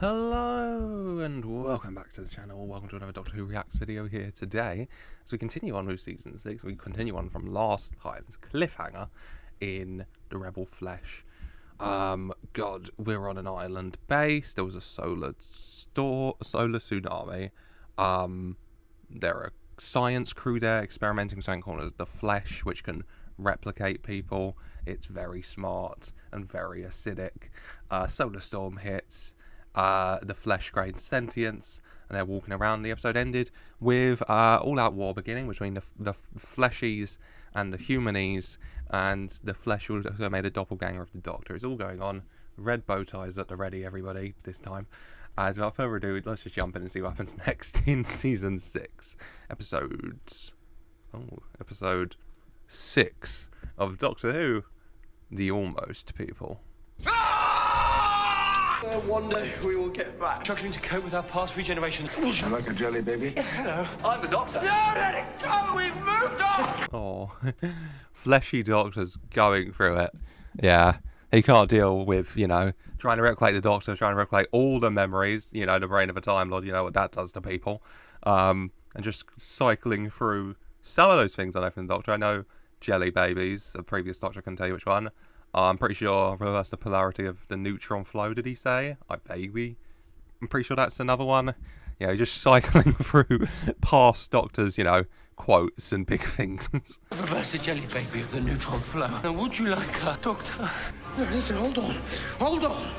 Hello and welcome back to the channel. Welcome to another Doctor Who Reacts video here today. As we continue on with season 6, we continue on from last time's cliffhanger in the Rebel Flesh. God, we're on an island base. There was a solar tsunami. There are science crew there experimenting something called the Flesh, which can replicate people. It's very smart and very acidic. Solar storm hits. The Flesh gains sentience, and they're walking around. The episode ended with all-out war beginning between the Fleshies and the Humanies, and the Flesh also made a doppelganger of the Doctor. It's all going on. Red bow ties at the ready, everybody, this time. As without further ado, let's just jump in and see what happens next in season 6. Episode 6 of Doctor Who, The Almost People. One day we will get back. Struggling to cope with our past regeneration. I like a jelly baby. Yeah, hello. I'm the Doctor. No, let it go! We've moved on! Oh, fleshy Doctor's going through it. Yeah, he can't deal with, trying to replicate the Doctor, trying to replicate all the memories, the brain of a Time Lord, what that does to people. And just cycling through some of those things I know from the Doctor. I know jelly babies, a previous Doctor can tell you which one. I'm pretty sure reverse the polarity of the neutron flow, did he say? I'm pretty sure that's another one. Just cycling through past Doctors, quotes and big things. Reverse the jelly baby of the neutron flow. Now, would you like a Doctor? No, listen, hold on. Hold on.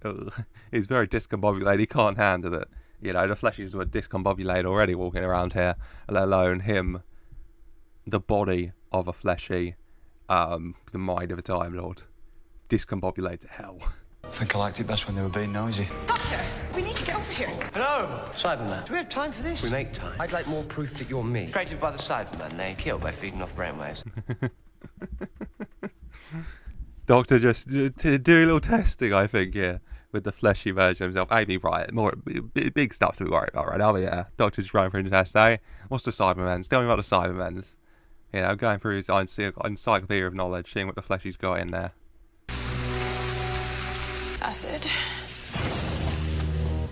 No! He's very discombobulated. He can't handle it. The Fleshies were discombobulated already walking around here, let alone him. The body of a Fleshy, the mind of a Time Lord, discombobulated to hell. I think I liked it best when they were being noisy. Doctor, we need to get over here. Hello, Cyberman. Do we have time for this? We make time. I'd like more proof that you're me. Created by the Cybermen, they kill by feeding off brainwaves. Doctor just doing a little testing, I think, with the fleshy version of himself. Amy, right, more big stuff to be worried about right now, but yeah, Doctor's running through the test, What's the Cybermen's? Tell me about the Cybermen's. Going through his encyclopedia of knowledge, seeing what the fleshy's got in there. Acid.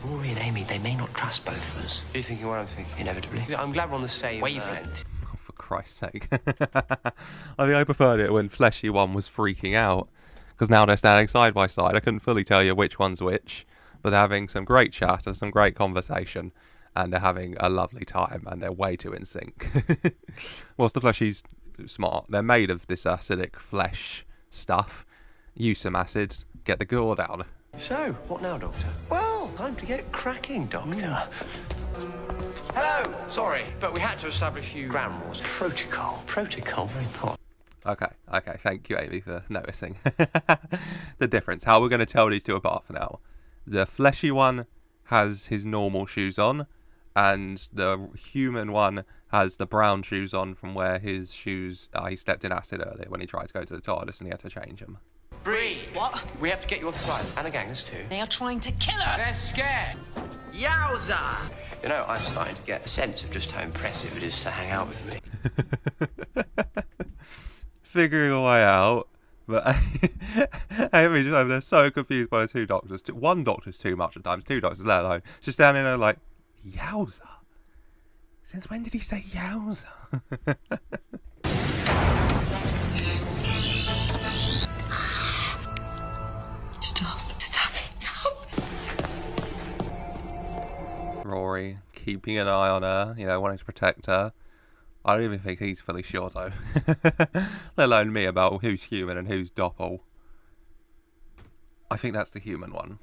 Rory and Amy, they may not trust both of us. Are you thinking what I'm thinking? Inevitably. I'm glad we're on the same wavelength. Oh, for Christ's sake. I preferred it when Fleshy one was freaking out, because now they're standing side by side. I couldn't fully tell you which one's which, but they're having some great chat and some great conversation. And they're having a lovely time, and they're way too in sync. Whilst the Fleshy's smart, they're made of this acidic flesh stuff. Use some acids, get the gore down. So, what now, Doctor? Well, time to get cracking, Doctor. Hello! Sorry, but we had to establish a few ground rules. Protocol, very important. Okay, thank you, Amy, for noticing. The difference, how we're going to tell these two apart for now. The Fleshy one has his normal shoes on, and the human one has the brown shoes on from where his shoes, he stepped in acid earlier when he tried to go to the TARDIS and he had to change them. Breathe! What? We have to get you off the side. And the gang, there's two. They are trying to kill us. They're scared. Yowza! I'm starting to get a sense of just how impressive it is to hang out with me. Figuring a way out, but they're so confused by the two Doctors. One Doctor's too much at times, two Doctors, let alone. Just standing there like, yowza? Since when did he say yowza? Stop. Rory, keeping an eye on her, wanting to protect her. I don't even think he's fully sure, though. Let alone me about who's human and who's doppel. I think that's the human one.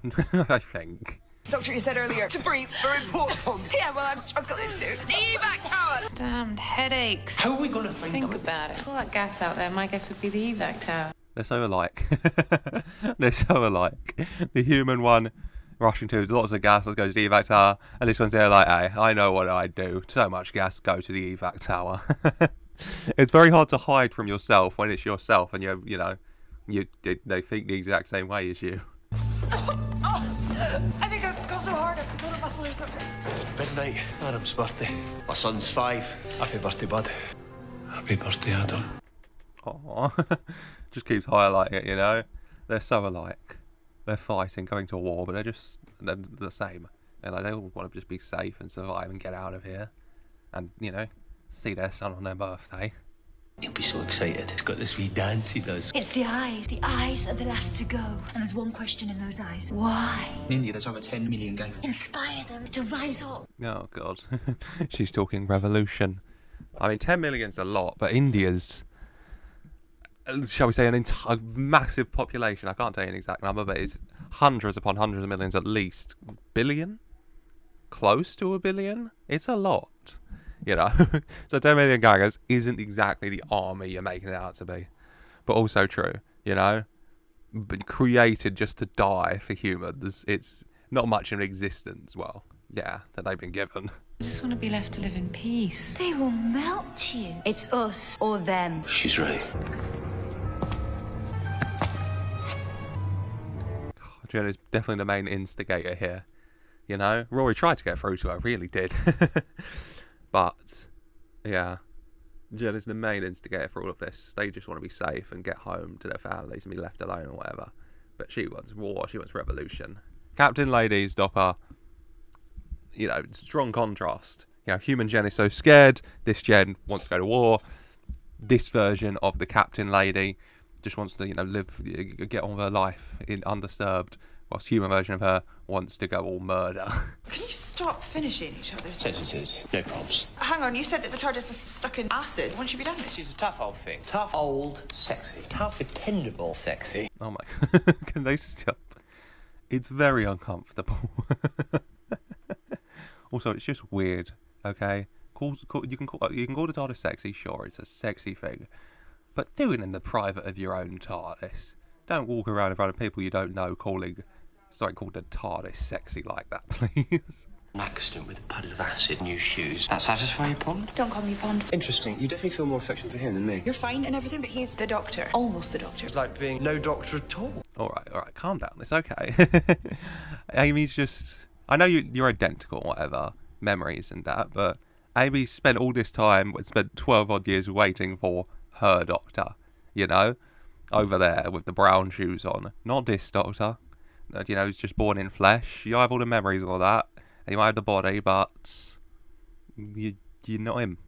I think. Doctor, you said earlier to breathe. Very important. Yeah, well, I'm struggling to. The evac tower. Damned headaches. How are we going to find Think about it. All that gas out there, my guess would be the evac tower. They're so alike. They're so alike. The human one rushing to lots of gas, let's go to the evac tower. And this one's there like, hey, I know what I'd do. So much gas, go to the evac tower. It's very hard to hide from yourself when it's yourself and they think the exact same way as you. I think I've gone so hard. I've got a muscle or something. Midnight. It's Adam's birthday. My son's 5. Happy birthday, bud. Happy birthday, Adam. Aww. Just keeps highlighting it, They're so alike. They're fighting, going to war, but they're the same. And they all want to just be safe and survive and get out of here. And, you know, see their son on their birthday. He'll be so excited. He's got this wee dance he does. It's the eyes. The eyes are the last to go. And there's one question in those eyes. Why? In India, there's over 10 million gangs. Inspire them to rise up. Oh, God. She's talking revolution. I mean, 10 million's a lot, but India's, shall we say, a massive population. I can't tell you an exact number, but it's hundreds upon hundreds of millions at least. Billion? Close to a billion? It's a lot. You know, so 10 million gangers isn't exactly the army you're making it out to be, but also true, you know, but created just to die for humans. It's not much in existence, well, yeah, that they've been given. I just want to be left to live in peace. They will melt you. It's us or them. She's right. Jenna's definitely the main instigator here, you know. Rory tried to get through to her, really did. But, yeah, Jen is the main instigator for all of this. They just want to be safe and get home to their families and be left alone or whatever. But she wants war, she wants revolution. Captain Lady's Dopper, you know, strong contrast. You know, human Jen is so scared, this Jen wants to go to war. This version of the Captain Lady just wants to, you know, get on with her life undisturbed. Whilst human version of her wants to go all murder. Can you stop finishing each other's Sentences, no problems. Hang on, you said that the TARDIS was stuck in acid. When should be done with it? She's a tough old thing. Tough, old, sexy. Tough, dependable, sexy. Oh my, can they stop? It's very uncomfortable. Also, it's just weird, okay? You can call the TARDIS sexy, sure, it's a sexy thing. But do it in the private of your own TARDIS. Don't walk around in front of people you don't know calling something called the TARDIS sexy like that, please. An accident with a puddle of acid, new shoes. That satisfy you, Pond? Don't call me Pond. Interesting. You definitely feel more affection for him than me. You're fine and everything, but he's the doctor. Almost the doctor. It's like being no doctor at all. All right, calm down. It's okay. Amy's just... I know you're identical, whatever, memories and that, but Amy spent all this time, spent 12 odd years waiting for her doctor, you know? Over there with the brown shoes on. Not this doctor. You know, he's just born in flesh. You have all the memories and all that. And you might have the body, but you're not him.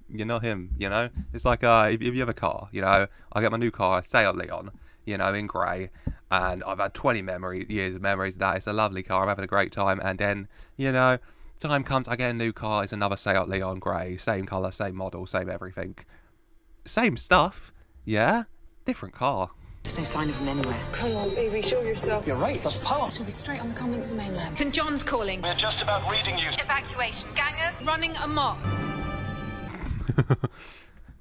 You're not him, you know? It's like if you have a car, you know, I get my new car, Seat Leon, you know, in grey, and I've had 20 years of memories of that. It's a lovely car, I'm having a great time, and then, you know, time comes, I get a new car, it's another Seat Leon grey, same colour, same model, same everything. Same stuff, yeah? Different car. There's no sign of him anywhere. Come on, baby, show yourself. You're right, that's power. She'll be straight on the convent to the mainland. St. John's calling. We're just about reading you. Evacuation. Gangers running amok.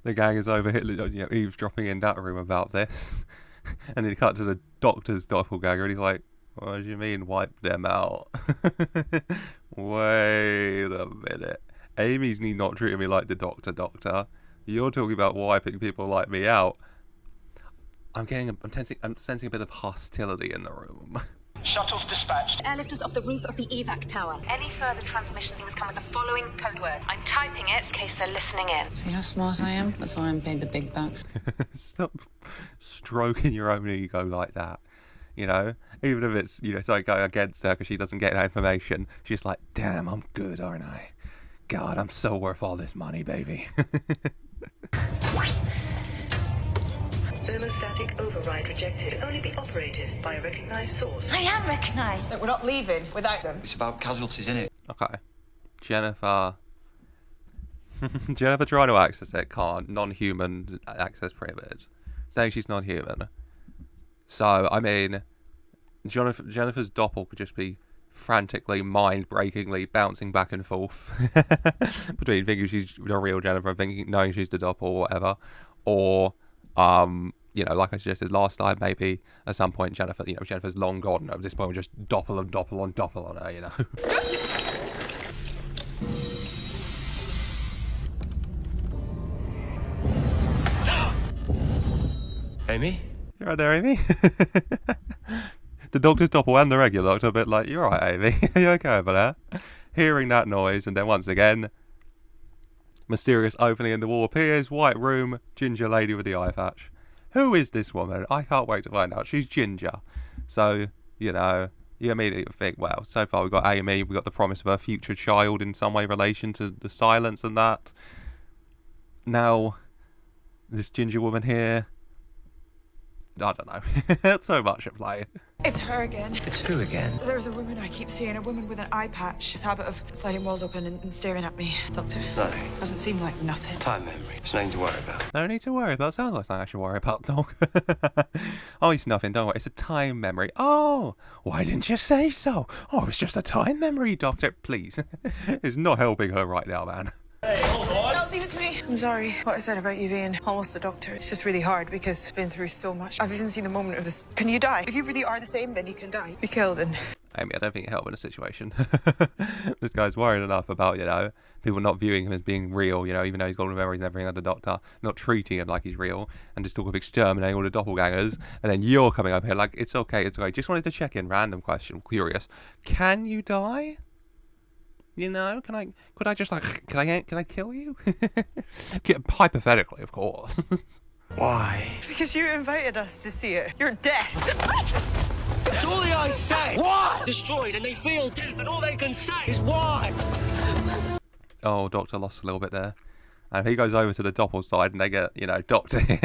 The gang is over Hitler, you know, eavesdropping in that room about this. And he cut to the doctor's doppelganger and he's like, what do you mean wipe them out? Wait a minute. Amy's not treating me like the doctor. You're talking about wiping people like me out. I'm sensing a bit of hostility in the room. Shuttles dispatched. Airlifters off the roof of the evac tower. Any further transmissions must come with the following code word. I'm typing it in case they're listening in. See how smart I am? That's why I'm paid the big bucks. Stop stroking your own ego like that. You know, even if it's, you know, something going against her because she doesn't get that information. She's like, damn, I'm good, aren't I? God, I'm so worth all this money, baby. Thermostatic override rejected. Can only be operated by a recognized source. I am recognised. We're not leaving without them. It's about casualties, innit? Okay. Jennifer trying to access it, can't. Non-human access prohibited. Saying she's non-human. So, I mean, Jennifer's doppel could just be frantically, mind-breakingly bouncing back and forth between thinking she's the real Jennifer and knowing she's the doppel or whatever. Or, you know, like I suggested last time, maybe at some point Jennifer's long gone. At this point, we're just doppel on her, you know. Amy? You're right there, Amy. The doctor's doppel and the regular doctor, a bit like, you're right, Amy. Are you okay over there? Hearing that noise, and then once again, mysterious opening in the wall appears, white room, ginger lady with the eye patch. Who is this woman? I can't wait to find out. She's ginger. So, you know, you immediately think, well, so far we've got Amy, we've got the promise of her future child in some way relation to the silence and that. Now, this ginger woman here, I don't know. It's so much at play. It's her again. It's who again? There's a woman I keep seeing, a woman with an eye patch. This habit of sliding walls open and staring at me. Doctor? Nothing. Doesn't seem like nothing. Time memory. There's nothing to worry about. No need to worry about. Sounds like something I should worry about, dog. Oh, it's nothing. Don't worry. It's a time memory. Oh, why didn't you say so? Oh, it's just a time memory, Doctor. Please. It's not helping her right now, man. No, leave it to me. I'm sorry what I said about you being almost a doctor. It's just really hard because I've been through so much. I've even seen the moment of this. Can you die? If you really are the same, then you can die. Be killed and... Amy, I don't think it helped in a situation. This guy's worried enough about, you know, people not viewing him as being real, you know, even though he's got all the memories and everything of the Doctor, not treating him like he's real, and just talk of exterminating all the doppelgangers, and then you're coming up here like, it's okay, it's okay. Just wanted to check in, random question, curious. Can you die? You know, can I kill you? Hypothetically, of course. Why? Because you invited us to see it. You're dead. That's all the eyes say. Why? Destroyed and they feel death and all they can say is why. Oh, Doctor lost a little bit there. And he goes over to the doppel side and they get, you know, Doctor here.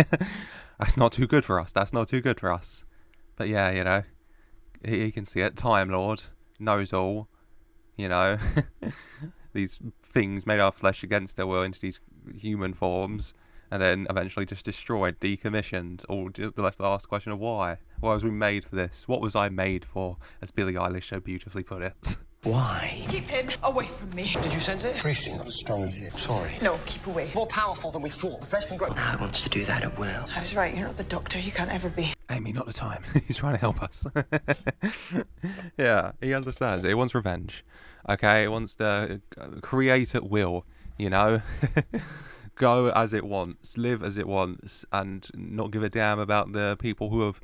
That's not too good for us. That's not too good for us. But yeah, you know, he can see it. Time Lord knows all. You know, these things made our flesh against their will into these human forms, and then eventually just destroyed, decommissioned. All just left to ask the question of why. Why was we made for this? What was I made for? As Billie Eilish so beautifully put it. Why? Keep him away from me. Did you sense it? Appreciate not as strong as you. Sorry. No, keep away. More powerful than we thought. The flesh can grow. Now he wants to do that at will. I was right. You're not the Doctor. You can't ever be. Amy, not the time. He's trying to help us. Yeah, he understands it. He wants revenge. Okay, he wants to create at will, you know? Go as it wants, live as it wants, and not give a damn about the people who have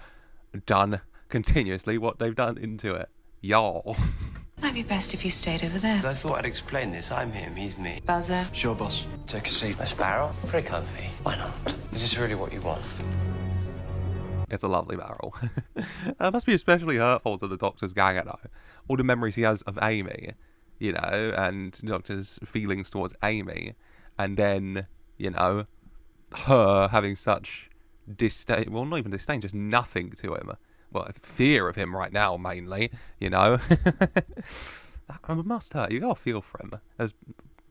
done continuously what they've done into it. Y'all. Might be best if you stayed over there. I thought I'd explain this. I'm him, he's me. Buzzer. Sure, boss. Take a seat. A sparrow? Pretty comfy. Why not? Is this really what you want? It's a lovely barrel. That must be especially hurtful to the Doctor's gang, though. All the memories he has of Amy, you know, and the Doctor's feelings towards Amy, and then, you know, her having such disdain, well, not even disdain, just nothing to him. Well, fear of him right now, mainly, you know. That must hurt. You gotta feel for him as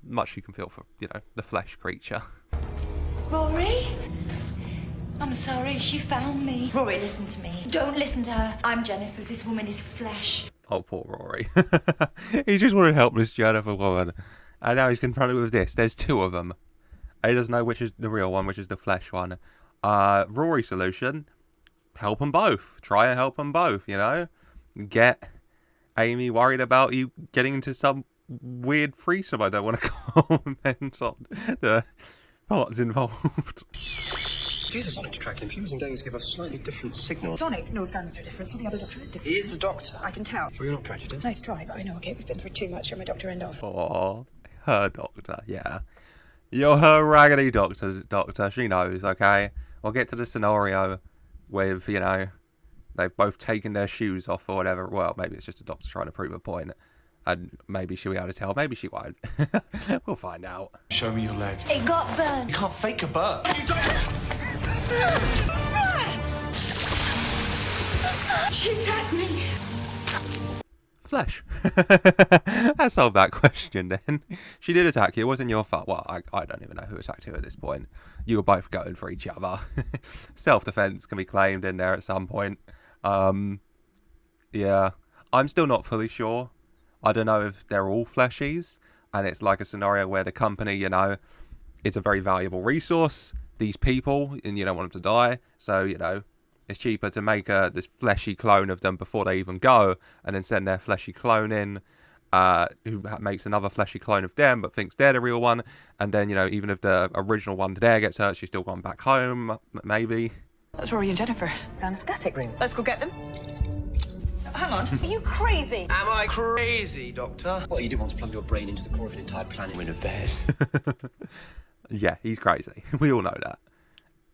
much as you can feel for, you know, the flesh creature. Rory? I'm sorry, she found me. Rory, listen to me. Don't listen to her. I'm Jennifer. This woman is flesh. Oh, poor Rory. He just wanted help this Jennifer woman. And now he's confronted with this. There's two of them. He doesn't know which is the real one, which is the flesh one. Rory's solution, help them both. Try and help them both, you know? Get Amy worried about you getting into some weird threesome. I don't want to comment on the parts involved. Use the sonic to track him. Fusing days give us slightly different signals. Sonic knows gangs are different, so the other Doctor is different. He is the Doctor. I can tell. Well, you're not prejudiced. Nice try, but I know, okay, we've been through too much. You're my Doctor end off. Oh, her Doctor, yeah. You're her raggedy Doctor. She knows, okay? We'll get to the scenario with, you know, they've both taken their shoes off or whatever. Well, maybe it's just a Doctor trying to prove a point. And maybe she'll be able to tell. Maybe she won't. We'll find out. Show me your leg. It got burned. You can't fake a burn. She attacked me. Flesh. I solved that question then. She did attack you. It wasn't your fault. Well, I don't even know who attacked you at this point. You were both going for each other. Self-defense can be claimed in there at some point. Yeah. I'm still not fully sure. I don't know if they're all fleshies, and it's like a scenario where the company, you know, it's a very valuable resource, these people, and you don't want them to die, so, you know, it's cheaper to make this fleshy clone of them before they even go, and then send their fleshy clone in, who makes another fleshy clone of them, but thinks they're the real one, and then, you know, even if the original one there gets hurt, she's still gone back home, maybe. That's Rory and Jennifer. It's an anesthetic room. Let's go get them. Hang on. Are you crazy? Am I crazy, Doctor? Well, you didn't want to plunge your brain into the core of an entire planet. I'm in a bed. Yeah, he's crazy. We all know that.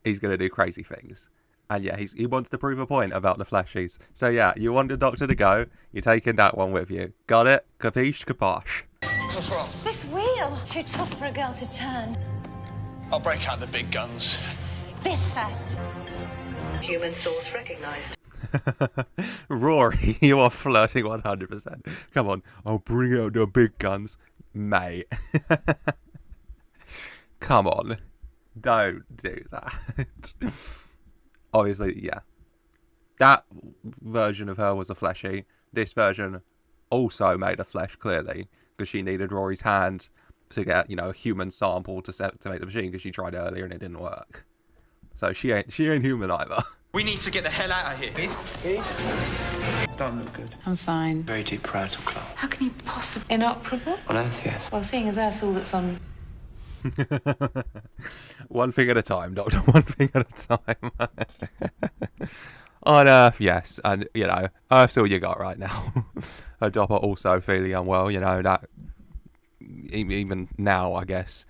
He's going to do crazy things. And yeah, he wants to prove a point about the fleshies. So yeah, you want the Doctor to go, you're taking that one with you. Got it? Capiche, caposh. What's wrong? This wheel, too tough for a girl to turn. I'll break out the big guns. This first. Human source recognized. Rory, you are flirting 100%. Come on, I'll bring out the big guns. Mate. Come on. Don't do that. Obviously, yeah. That version of her was a fleshy. This version also made a flesh, clearly, because she needed Rory's hand to get, you know, a human sample to make the machine, because she tried earlier and it didn't work. So she ain't human either. We need to get the hell out of here. Please? Don't look good. I'm fine. Very deep parietal claw. How can you possibly... Inoperable? On Earth, yes. Well, seeing as that's all that's on... One thing at a time, Doctor. One thing at a time. On Earth, yes. And, you know, Earth's all you got right now. Her Doppler also feeling unwell, you know, that... Even now, I guess,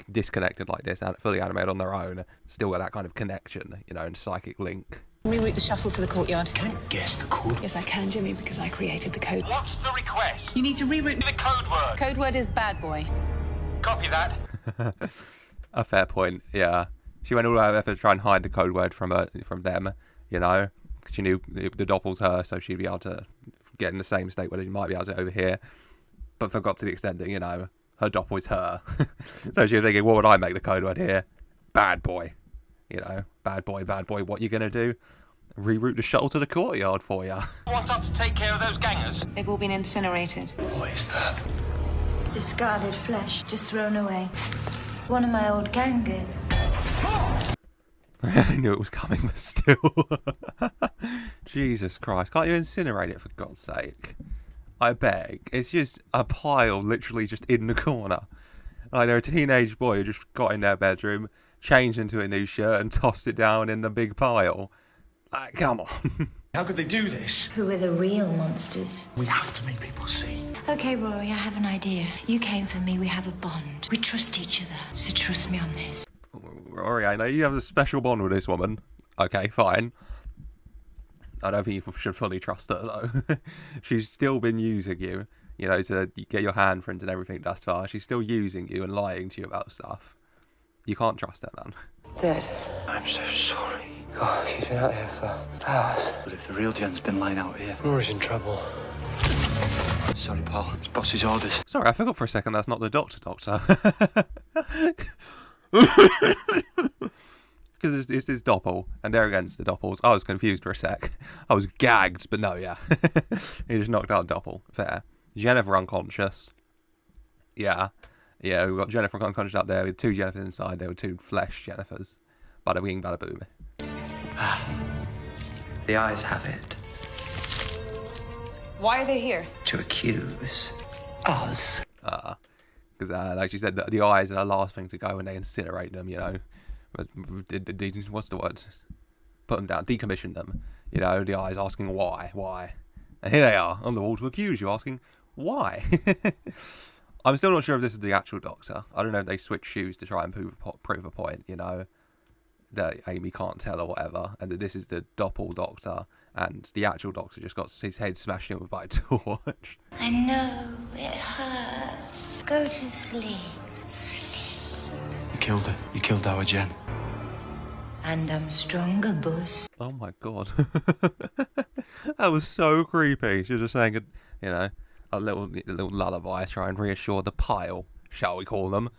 disconnected like this, fully animated on their own, still got that kind of connection, you know, and psychic link. Reroute the shuttle to the courtyard. Can't guess the code. Yes, I can, Jimmy, because I created the code. What's the request? You need to reroute... The code word. Code word is bad boy. Copy that. A fair point, yeah. She went all out of effort to try and hide the code word from them, you know. She knew the Doppel's her, so she'd be able to get in the same state where she might be able to over here. But forgot to the extent that, you know, her Doppel is her. So she was thinking, what would I make the code word here? Bad boy. You know, bad boy, what you gonna do? Reroute the shuttle to the courtyard for you. What's up to take care of those gangers? They've all been incinerated. What is that? Discarded flesh, just thrown away. One of my old gangers. I knew it was coming, but still. Jesus Christ, can't you incinerate it for God's sake? I beg. It's just a pile literally just in the corner. Like they're a teenage boy who just got in their bedroom, changed into a new shirt and tossed it down in the big pile. Like, come on. How could they do this? Who are the real monsters? We have to make people see. Okay, Rory, I have an idea. You came for me, we have a bond. We trust each other, so trust me on this. Rory, I know you have a special bond with this woman. Okay, fine. I don't think you should fully trust her, though. She's still been using you, you know, to get your handprint and everything thus far. She's still using you and lying to you about stuff. You can't trust her, man. Dad, I'm so sorry. God, she's been out here for hours. But if the real Jen's been lying out here, Rory's in trouble. Sorry, pal. It's boss's orders. Sorry, I forgot for a second that's not the Doctor. Because it's his Doppel, and they're against the Doppels. I was confused for a sec. I was gagged, but no, yeah. He just knocked out Doppel. Fair. Jennifer unconscious. Yeah. Yeah, we've got Jennifer unconscious out there with two Jennifers inside. There were two flesh Jennifers. Bada bing, bada boom. The eyes have it. Why are they here? To accuse us. Because, like she said, the eyes are the last thing to go when they incinerate them, you know. What's the word? Put them down, decommission them. You know, the eyes asking why. And here they are, on the wall to accuse you, asking why. I'm still not sure if this is the actual Doctor. I don't know if they switch shoes to try and prove a point, you know. That Amy can't tell or whatever, and that this is the Doppel Doctor, and the actual Doctor just got his head smashed in with by a torch. I know, it hurts. Go to sleep. Sleep. You killed her. You killed our Jen. And I'm stronger, boss. Oh my God. That was so creepy. She was just saying, you know, a little lullaby to try and reassure the pile, shall we call them.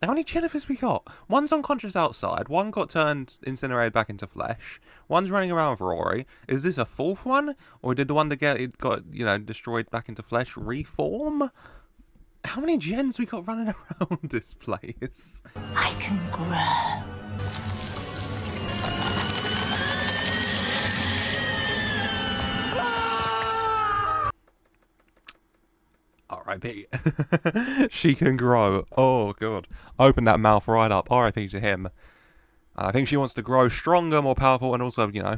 How many Jennifers we got? One's unconscious outside, one got turned incinerated back into flesh, one's running around with Rory. Is this a fourth one? Or did the one that got, you know, destroyed back into flesh reform? How many gens we got running around this place? I can grow. R.I.P. She can grow. Oh, God. Open that mouth right up. R.I.P. to him. And I think she wants to grow stronger, more powerful, and also, you know,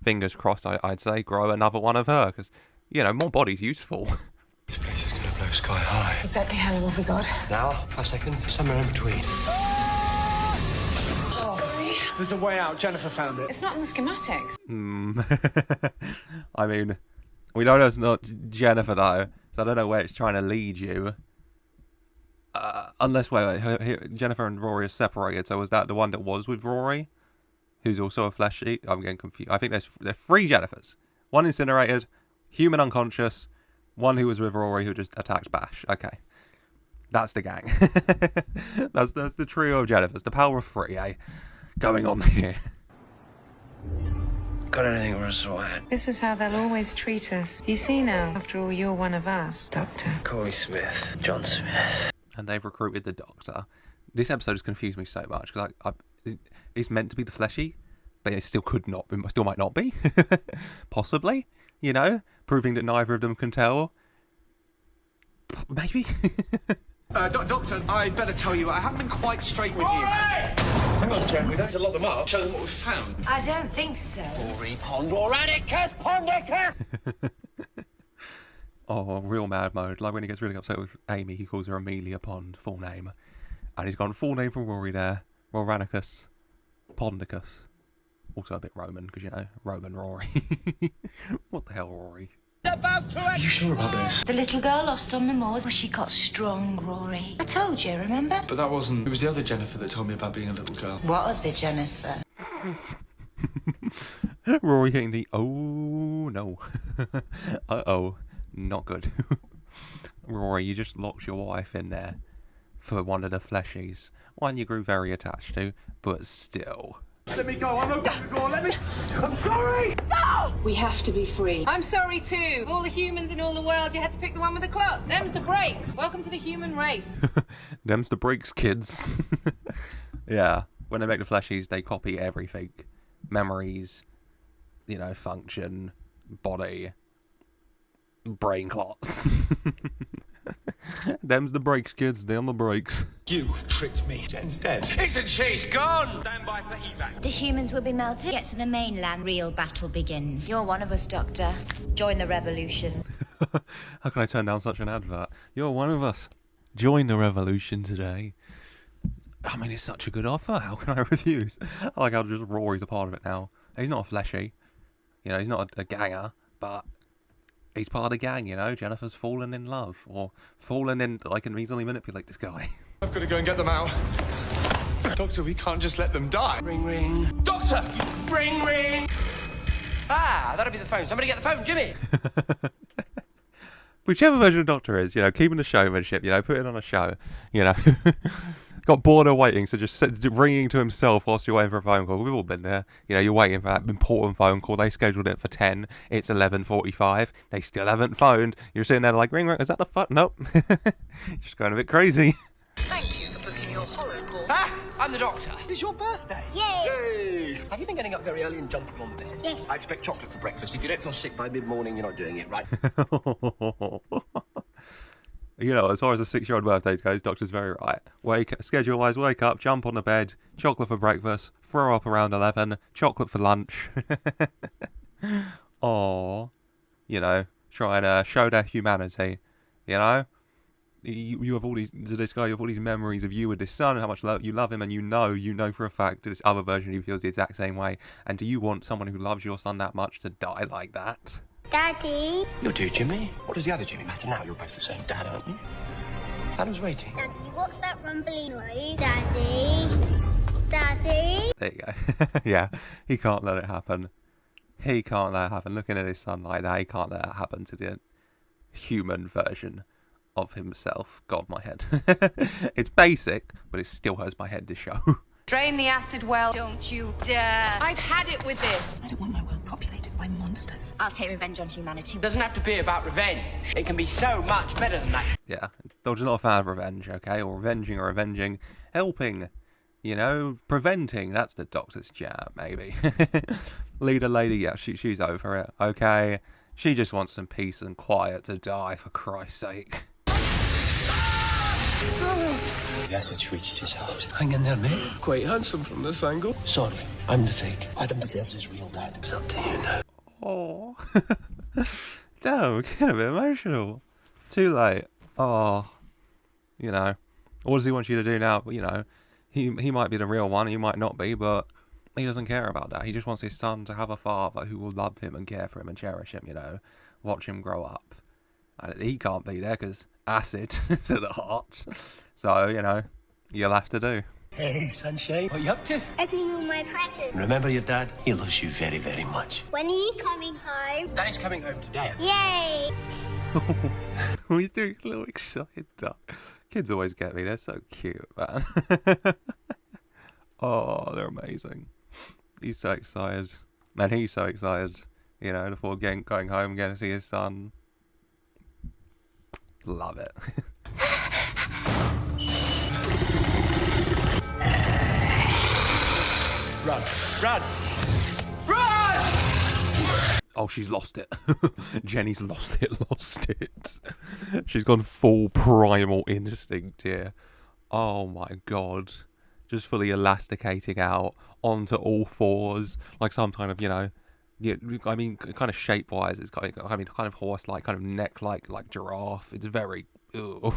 fingers crossed, I'd say, grow another one of her. Because, you know, more body's useful. This place is going to blow sky high. Exactly how long have we got? An hour, 5 seconds, somewhere in between. There's a way out. Jennifer found it. It's not in the schematics. I mean, we know it's not Jennifer though, so I don't know where it's trying to lead you. Unless, Jennifer and Rory are separated, so was that the one that was with Rory? Who's also a fleshy? I'm getting confused. I think there's 3 Jennifers. One incinerated, human unconscious, one who was with Rory who just attacked Bash. Okay. That's the gang. that's the trio of Jennifers. The power of 3, eh? Going on here. Got anything for us, Wyatt? This is how they'll always treat us. You see now, after all, you're one of us, Doctor. Call me Smith. John Smith. And they've recruited the Doctor. This episode has confused me so much because it's meant to be the fleshy, but it still still might not be. Possibly, you know, proving that neither of them can tell. Maybe. Doctor, I better tell you, I haven't been quite straight with you. Hang on, Jen, we don't have to lock them up. Show them what we've found. I don't think so. Rory, Pondoranicus, Pondicus! Oh, real mad mode. Like when he gets really upset with Amy, he calls her Amelia Pond, full name. And he's gone full name from Rory there. Roranicus Pondicus. Also a bit Roman, because, you know, Roman Rory. What the hell, Rory? Are you sure about this? The little girl lost on the moors. She got strong, Rory. I told you, remember? But that wasn't... It was the other Jennifer that told me about being a little girl. What other Jennifer? Rory hitting the oh no. Uh-oh. Not good. Rory, you just locked your wife in there for one of the fleshies. One you grew very attached to, but still. Let me go, I'm okay to go, let me... I'm sorry! No! We have to be free. I'm sorry too. Of all the humans in all the world, you had to pick the one with the clock. Them's the breaks. Welcome to the human race. Them's the breaks, kids. Yeah, when they make the fleshies, they copy everything. Memories, you know, function, body, brain clots. Them's the breaks, kids. Them the breaks. You tricked me. Jen's dead. Isn't she? She's gone! Stand by for evac. The humans will be melted. Get to the mainland. Real battle begins. You're one of us, Doctor. Join the revolution. How can I turn down such an advert? You're one of us. Join the revolution today. I mean, it's such a good offer. How can I refuse? I like how just Rory's a part of it now. He's not a fleshy. You know, he's not a ganger, but he's part of the gang, you know? Jennifer's fallen in love, or fallen in, I can easily manipulate this guy. I've got to go and get them out. Doctor, we can't just let them die. Ring, ring. Doctor! Ring, ring! Ah, that'll be the phone. Somebody get the phone, Jimmy! Whichever version of Doctor is, you know, keeping the showmanship, you know, putting on a show, you know. Got bored of waiting, so just ringing to himself whilst you're waiting for a phone call. We've all been there. You know, you're waiting for that important phone call. They scheduled it for 10. It's 11:45. They still haven't phoned. You're sitting there like, ring, ring. Is that the fuck? Nope. Just going a bit crazy. Thank you for booking your horoscope. Ah, I'm the Doctor. It's your birthday. Yay! Have you been getting up very early and jumping on the bed? Yes. I expect chocolate for breakfast. If you don't feel sick by mid-morning, you're not doing it right. You know, as far as a 6-year-old birthday goes, Doctor's very right. Schedule-wise, wake up, jump on the bed, chocolate for breakfast, throw up around 11, chocolate for lunch. Aww. You know, trying to show their humanity. You know? You have all these, to this guy, you have all these memories of you with this son, how much you love him, and you know for a fact that this other version of you feels the exact same way. And do you want someone who loves your son that much to die like that? Daddy? You're dear Jimmy. What does the other Jimmy matter now? You're both the same dad, aren't you? Adam's waiting. Daddy, what's that rumbly noise? Daddy? Daddy? There you go. Yeah, he can't let it happen. He can't let it happen. Looking at his son like that, he can't let it happen to the human version of himself. God, my head. It's basic, but it still hurts my head to show. Drain the acid well. Don't you dare. I've had it with this. I don't want my world populated by monsters. I'll take revenge on humanity. It doesn't have to be about revenge. It can be so much better than that. Yeah, Doctor's not a fan of revenge, okay? Or avenging. Helping. You know, preventing. That's the Doctor's jam, maybe. Leader lady, yeah, she's over it, okay? She just wants some peace and quiet to die, for Christ's sake. The acid reached his heart. Hang in there, mate. Quite handsome from this angle. Sorry, I'm the fake. Adam deserves his real dad. It's up to you now. Oh, damn, getting a bit emotional. Too late. Oh, you know, what does he want you to do now? You know, he might be the real one, he might not be, but He doesn't care about that. He just wants his son to have a father who will love him and care for him and cherish him, you know, watch him grow up. And he can't be there because acid to the heart. So, you know, you'll have to do. Hey, sunshine. What are you up to? Opening all my presents. Remember your dad? He loves you very, very much. When are you coming home? Daddy's coming home today. Yay! He's doing a little excited duck. Kids always get me. They're so cute, man. Oh, they're amazing. He's so excited. And he's so excited, you know, before going home and getting to see his son. Love it. Run! Run! Run! Oh, she's lost it. Jenny's lost it. She's gone full primal instinct here. Oh my god. Just fully elasticating out onto all fours, like some kind of, you know, yeah, I mean, kind of shape-wise, it's kind of horse-like, kind of neck-like, like giraffe. It's very. You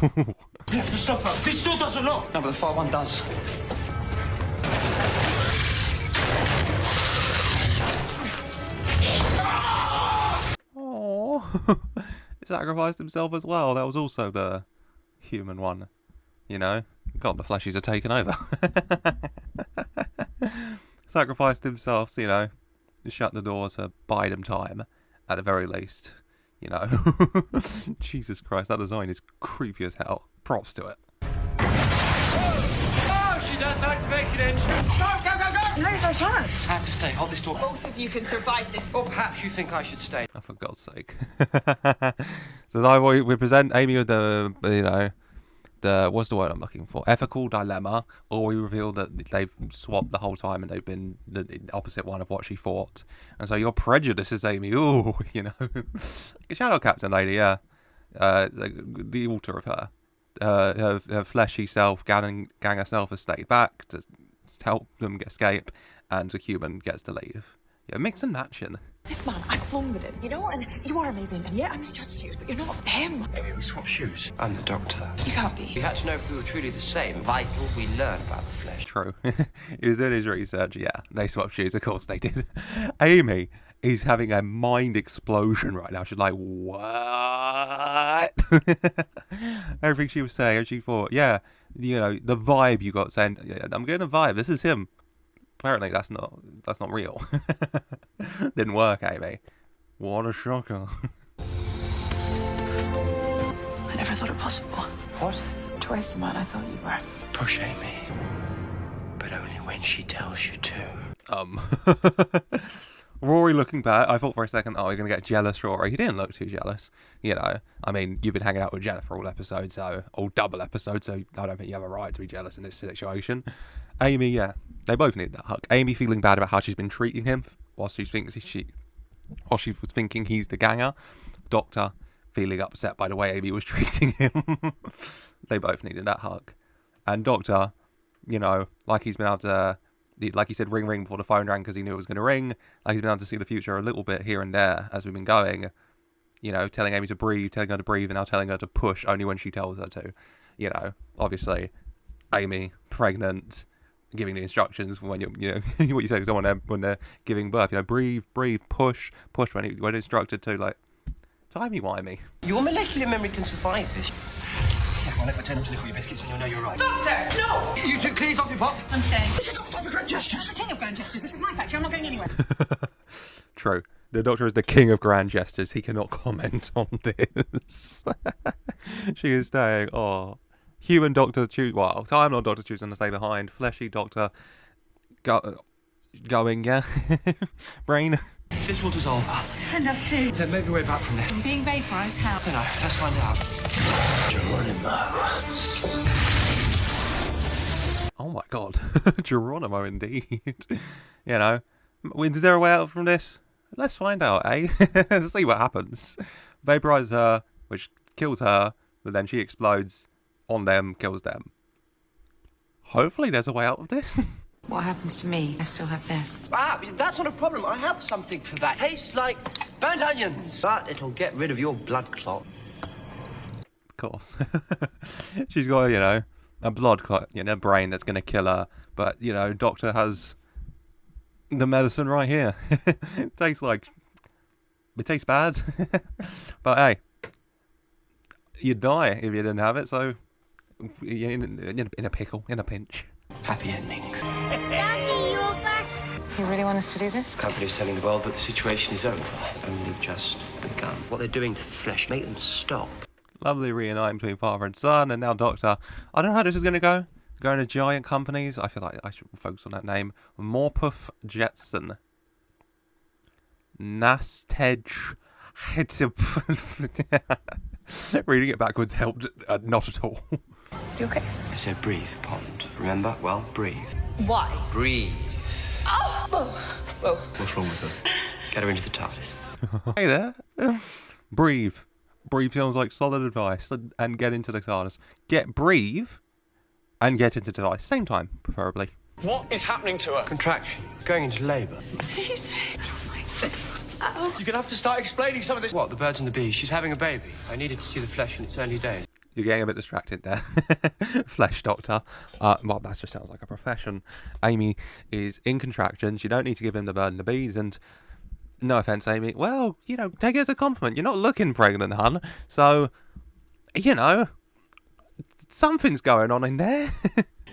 have to stop her. This still doesn't lock. No, but the far one does. Oh, he sacrificed himself as well. That was also the human one, you know. God, the fleshies are taken over. Sacrificed himself, you know. Shut the door to bide him time, at the very least. You know. Jesus Christ, that design is creepy as hell. Props to it. Oh, she does like to make an entrance. Go, go, go, go! Now's our chance. I have to stay. Hold this door. Both of you can survive this. Or perhaps you think I should stay. Oh, for God's sake. So now we present Amy with the, you know, what's the word I'm looking for? Ethical dilemma, or we reveal that they've swapped the whole time and they've been the opposite one of what she thought. And so your prejudice is Amy. Ooh, you know. Shadow Captain lady, yeah. The altar of her. Her fleshy self, gang herself has stayed back to help them escape, and the human gets to leave. Yeah, mix and matching. This man, I've flown with him, you know, and you are amazing, and yeah, I misjudged you, but you're not him. Maybe we swap shoes. I'm the doctor. You can't be. We had to know if we were truly the same. Vital, we learn about the flesh. True. He was doing his research, yeah. They swapped shoes, of course they did. Amy is having a mind explosion right now. She's like, what? Everything she was saying, she thought, yeah, you know, the vibe you got saying, yeah, I'm getting a vibe, this is him. Apparently that's not real. Didn't work, Amy. What a shocker. I never thought it possible. What? Twice the man I thought you were. Push Amy. But only when she tells you to. Rory looking back, I thought for a second, oh, you're going to get jealous, Rory. He didn't look too jealous. You know, I mean, you've been hanging out with Jennifer all episode, so, all double episode, so I don't think you have a right to be jealous in this situation. Amy, yeah, they both needed that hug. Amy feeling bad about how she's been treating him while she was thinking he's the ganger. Doctor feeling upset by the way Amy was treating him. They both needed that hug. And Doctor, you know, like he's been able to, like he said, ring ring before the phone rang because he knew it was going to ring. Like he's been able to see the future a little bit here and there as we've been going. You know, telling Amy to breathe, telling her to breathe, and now telling her to push only when she tells her to. You know, obviously, Amy, pregnant, giving the instructions when you know, what you say to someone when they're giving birth. You know, breathe, push when instructed to, like, timey-wimey. Your molecular memory can survive this. Well, if I turn up to lick all your biscuits, then you'll know you're right. Doctor, no! You two, please, off your pop. I'm staying. This is not the type of grand gesture. I'm the king of grand gestures. This is my factory. I'm not going anywhere. True. The Doctor is the king of grand gestures. He cannot comment on this. She is staying. Oh. Human Doctor choose. Well, Time Lord Doctor choosing to stay behind. Fleshy Doctor going, yeah. Brain. This will dissolve. And us too. Then maybe we're back from there. I'm being vaporized. How? I don't know. Let's find out. Oh my god. Geronimo indeed. You know. Is there a way out from this? Let's find out, eh? Let's see what happens. Vaporize her, which kills her, but then she explodes on them, kills them. Hopefully there's a way out of this. What happens to me? I still have this. Ah, that's not a problem. I have something for that. Tastes like burnt onions, but it'll get rid of your blood clot. Of course. She's got, you know, a blood clot in her brain that's going to kill her. But, you know, Doctor has the medicine right here. It tastes bad. But hey, you'd die if you didn't have it, so you're in a pickle, in a pinch. Happy endings. Daddy, you're back. You really want us to do this? Company's telling the world that the situation is over. Only just begun. What they're doing to the flesh, make them stop. Lovely reuniting between father and son, and now Doctor. I don't know how this is going to go. Going to giant companies. I feel like I should focus on that name. Morpeth Jetson. Nastej. Reading it backwards helped not at all. You okay? I said breathe, Pond. Remember? Well, breathe. Why? Breathe. Oh! Whoa. Whoa. What's wrong with her? Get her into the TARDIS. Hey there. Breathe. Breathe sounds like solid advice. And get into the TARDIS. Breathe and get into the TARDIS. Same time, preferably. What is happening to her? Contraction. Going into labour. What did you say? I don't like this. Ow. You're gonna have to start explaining some of this. What, the birds and the bees? She's having a baby. I needed to see the flesh in its early days. You're getting a bit distracted there. Flesh doctor. Well, that just sounds like a profession. Amy is in contractions. You don't need to give him the bird and the bees. And no offence, Amy. Well, you know, take it as a compliment. You're not looking pregnant, hun. So, you know, something's going on in there.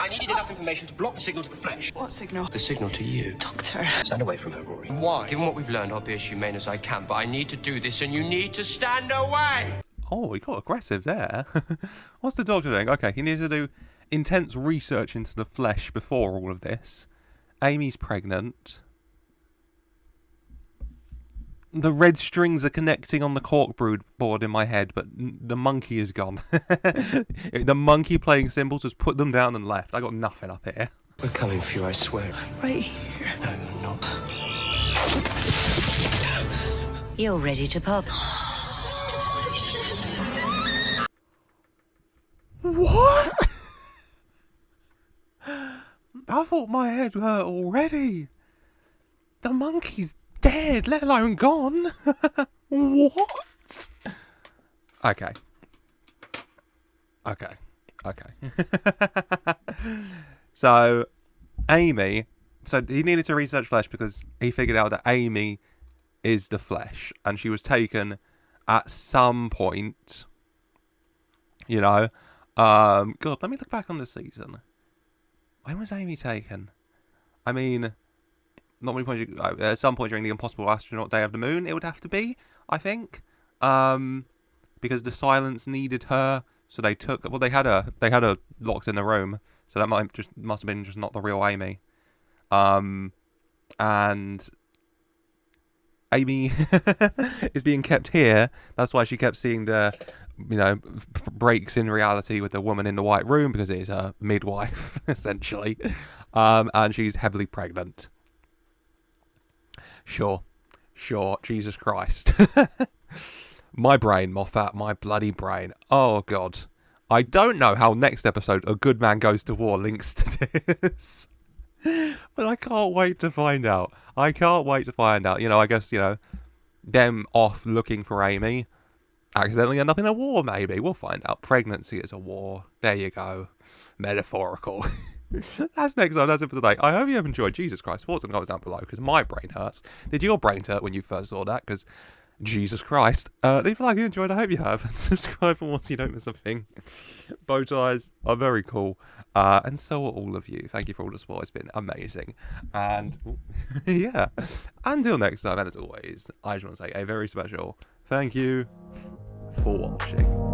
I needed enough information to block the signal to the flesh. What signal? The signal to you. Doctor. Stand away from her, Rory. Why? Given what we've learned, I'll be as humane as I can, but I need to do this, and you need to stand away! Oh, he got aggressive there. What's the doctor doing? Okay, he needs to do intense research into the flesh before all of this. Amy's pregnant. The red strings are connecting on the corkbrew board in my head, but the monkey is gone. The monkey playing cymbals has put them down and left. I got nothing up here. We're coming for you, I swear. Right here. No, you're not. You're ready to pop. What? I thought my head hurt already. The monkey's dead, let alone gone. What? Okay. So, Amy... So, he needed to research flesh because he figured out that Amy is the flesh. And she was taken at some point. You know... God, let me look back on the season. When was Amy taken? I mean, not many points. At some point during the Impossible Astronaut Day of the Moon, it would have to be, I think, because the Silence needed her, so they took. Well, they had her locked in the room, so that must have been just not the real Amy. And Amy is being kept here. That's why she kept seeing the, you know, breaks in reality with the woman in the white room, because it is her midwife, essentially. And she's heavily pregnant. Sure. Jesus Christ. My brain, Moffat, my bloody brain. Oh, God. I don't know how next episode, A Good Man Goes to War, links to this. But I can't wait to find out. You know, I guess, you know, them off looking for Amy accidentally end up in a war, maybe. We'll find out. Pregnancy is a war. There you go. Metaphorical. That's next time. That's it for today. I hope you have enjoyed. Jesus Christ. Thoughts and comments down below, because my brain hurts. Did your brain hurt when you first saw that? Because Jesus Christ. Leave a like if you enjoyed. I hope you have. And subscribe for more so you don't miss a thing. Bow ties are very cool. And so are all of you. Thank you for all the support. It's been amazing. And yeah. Until next time, and as always, I just want to say a very special thank you for watching.